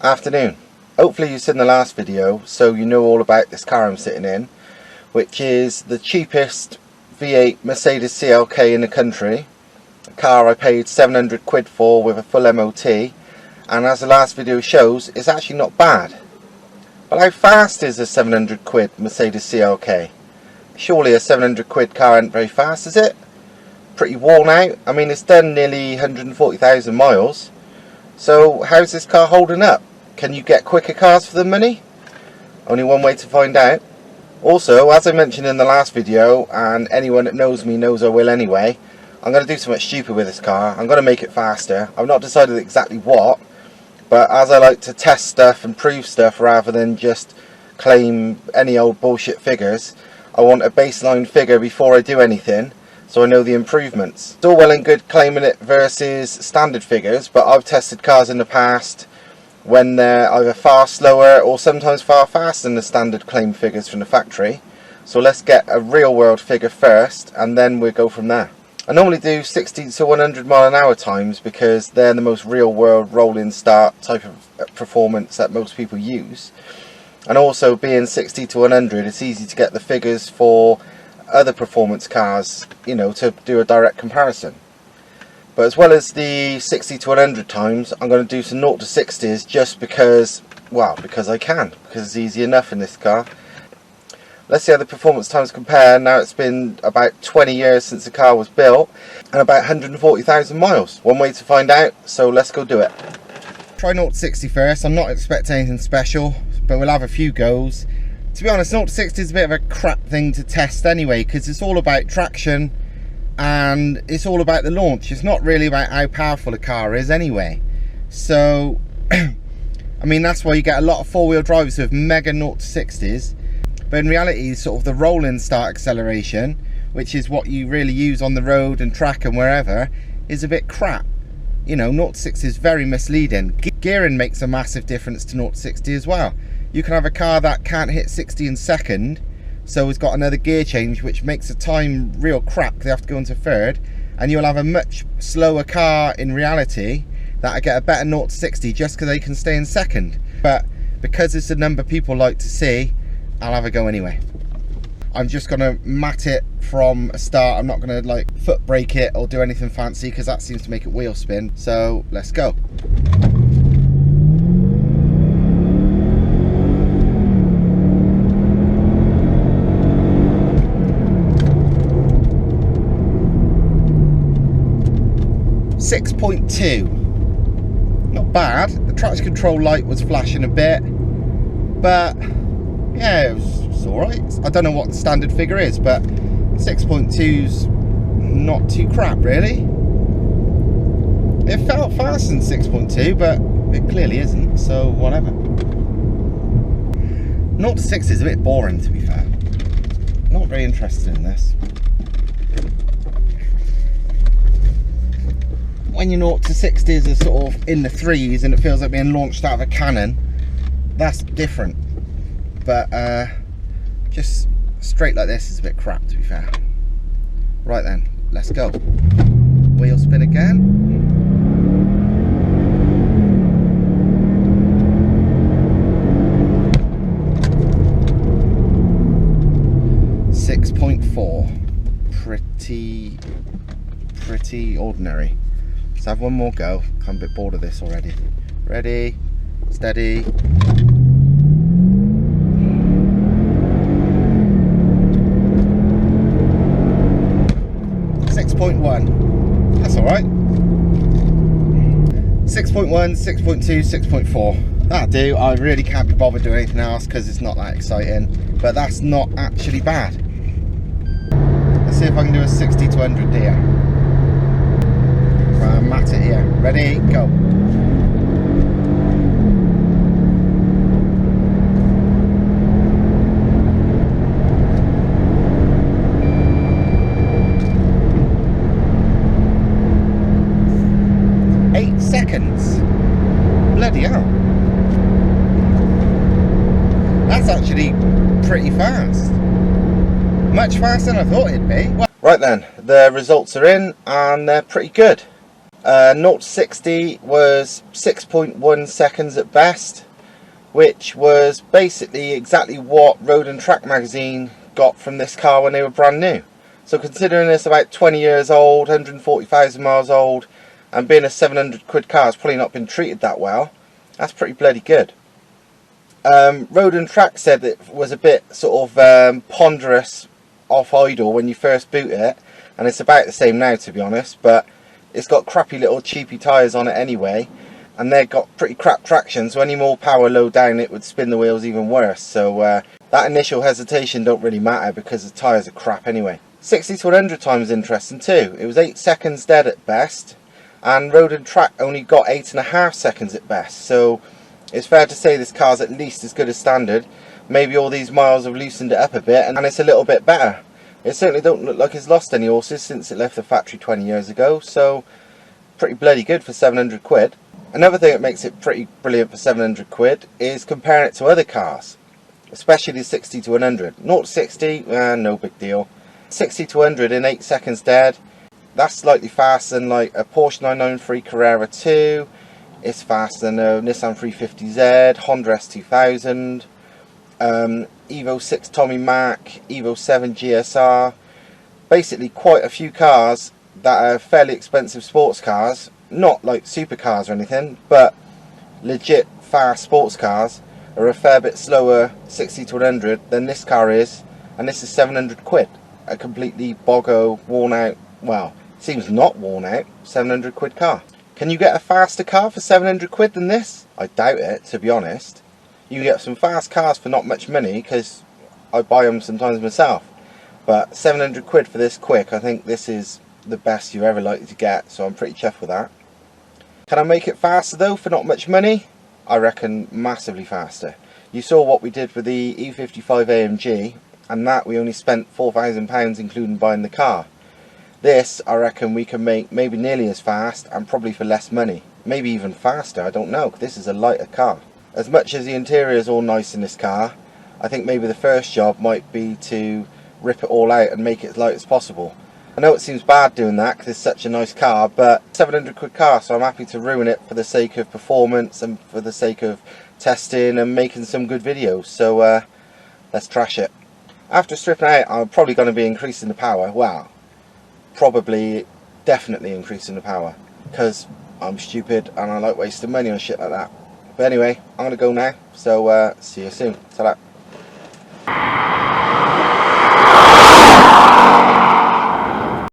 Afternoon. Hopefully you've seen the last video, so you know all about this car I'm sitting in, which is the cheapest V8 Mercedes CLK in the country. A car I paid 700 quid for with a full MOT, and as the last video shows, it's actually not bad. But how fast is a 700 quid Mercedes CLK? Surely a 700 quid car ain't very fast, is it? Pretty worn out. I mean, it's done nearly 140,000 miles. So how's this car holding up? Can you get quicker cars for the money? Only one way to find out. Also, as I mentioned in the last video, and anyone that knows me knows I will anyway, I'm going to do something stupid with this car. I'm going to make it faster. I've not decided exactly what, but as I like to test stuff and prove stuff rather than just claim any old bullshit figures, I want a baseline figure before I do anything, so I know the improvements. It's all well and good claiming it versus standard figures, but I've tested cars in the past when they're either far slower or sometimes far faster than the standard claim figures from the factory. So let's get a real world figure first, and then we'll go from there. I normally do 60 to 100 mile an hour times because they're the most real world rolling start type of performance that most people use. And also being 60 to 100, it's easy to get the figures for other performance cars, you know, to do a direct comparison. But as well as the 60 to 100 times, I'm going to do some 0 to 60s just because, well, because I can, because it's easy enough in this car. Let's see how the performance times compare. Now it's been about 20 years since the car was built and about 140,000 miles. One way to find out, so let's go do it. Try 0 to 60 first. I'm not expecting anything special, but we'll have a few goes. To be honest, 0 to 60 is a bit of a crap thing to test anyway, because it's all about traction and it's all about the launch. It's not really about how powerful a car is anyway. So, I mean, that's why you get a lot of four-wheel drives with mega 0 to 60s. But in reality, sort of the rolling start acceleration, which is what you really use on the road and track and wherever, is a bit crap. You know, 0 to 60 is very misleading. Gearing makes a massive difference to 0 to 60 as well. You can have a car that can't hit 60 in second, so it's got another gear change, which makes the time real crap. They have to go into third, and you'll have a much slower car in reality that'll get a better 0 to 60 just because they can stay in second. But because it's the number people like to see, I'll have a go anyway. I'm just gonna mat it from a start. I'm not gonna like foot brake it or do anything fancy because that seems to make it wheel spin. So let's go. .2, not bad. The traction control light was flashing a bit, but yeah, it's alright. I don't know what the standard figure is, but 6.2's not too crap really. It felt faster than 6.2, but it clearly isn't, so whatever. 0 to 60 is a bit boring, to be fair. Not very interested in this. When your 0 to 60s are sort of in the 3s and it feels like being launched out of a cannon, that's different. But just straight like this is a bit crap, to be fair. Right then, let's go. Wheel spin again. .4. Pretty ordinary. Let's have one more go. I'm a bit bored of this already. Ready, steady. .1. That's alright. 6.1, 6.2, 6.4. That'll do. I really can't be bothered doing anything else because it's not that exciting. But that's not actually bad. Let's see if I can do a 60 to 100 here. Right, mat it here. Ready, go. Seconds. Bloody hell. That's actually pretty fast. Much faster than I thought it'd be. Right then, the results are in and they're pretty good. 0 to 60 was 6.1 seconds at best, which was basically exactly what Road and Track magazine got from this car when they were brand new. So considering it's about 20 years old, 140,000 miles old, and being a 700 quid car, it's probably not been treated that well. That's pretty bloody good. Road and Track said it was a bit sort of ponderous off idle when you first boot it, and it's about the same now, to be honest, but it's got crappy little cheapy tyres on it anyway, and they've got pretty crap traction, so any more power low down it would spin the wheels even worse. So that initial hesitation don't really matter because the tyres are crap anyway. 60 to 100 time is interesting too. It was 8 seconds dead at best, and Road and Track only got 8.5 seconds at best, so it's fair to say this car's at least as good as standard. Maybe all these miles have loosened it up a bit and it's a little bit better. It certainly don't look like it's lost any horses since it left the factory 20 years ago, so pretty bloody good for 700 quid. Another thing that makes it pretty brilliant for 700 quid is comparing it to other cars, especially the 60 to 100. 0 to 60, no big deal. 60 to 100 in 8 seconds dead, that's slightly faster than like a Porsche 993 Carrera 2. It's faster than a Nissan 350Z, Honda S2000, Evo 6 Tommy Mac, Evo 7 GSR. Basically quite a few cars that are fairly expensive sports cars, not like supercars or anything, but legit fast sports cars are a fair bit slower 60 to 100 than this car is, and this is 700 quid. A completely boggo, worn out, well, seems not worn out, 700 quid car. Can you get a faster car for 700 quid than this? I doubt it, to be honest. You can get some fast cars for not much money, because I buy them sometimes myself. But 700 quid for this quick, I think this is the best you're ever likely to get, so I'm pretty chuffed with that. Can I make it faster though for not much money? I reckon massively faster. You saw what we did with the E55 AMG, and that we only spent £4,000 including buying the car. This, I reckon we can make maybe nearly as fast and probably for less money. Maybe even faster, I don't know. This is a lighter car. As much as the interior is all nice in this car, I think maybe the first job might be to rip it all out and make it as light as possible. I know it seems bad doing that because it's such a nice car, but 700 quid car, so I'm happy to ruin it for the sake of performance and for the sake of testing and making some good videos. So let's trash it. After stripping it out, I'm probably going to be increasing the power. Wow. Probably, definitely increasing the power, because I'm stupid and I like wasting money on shit like that. But anyway, I'm going to go now, so see you soon. Ta-da.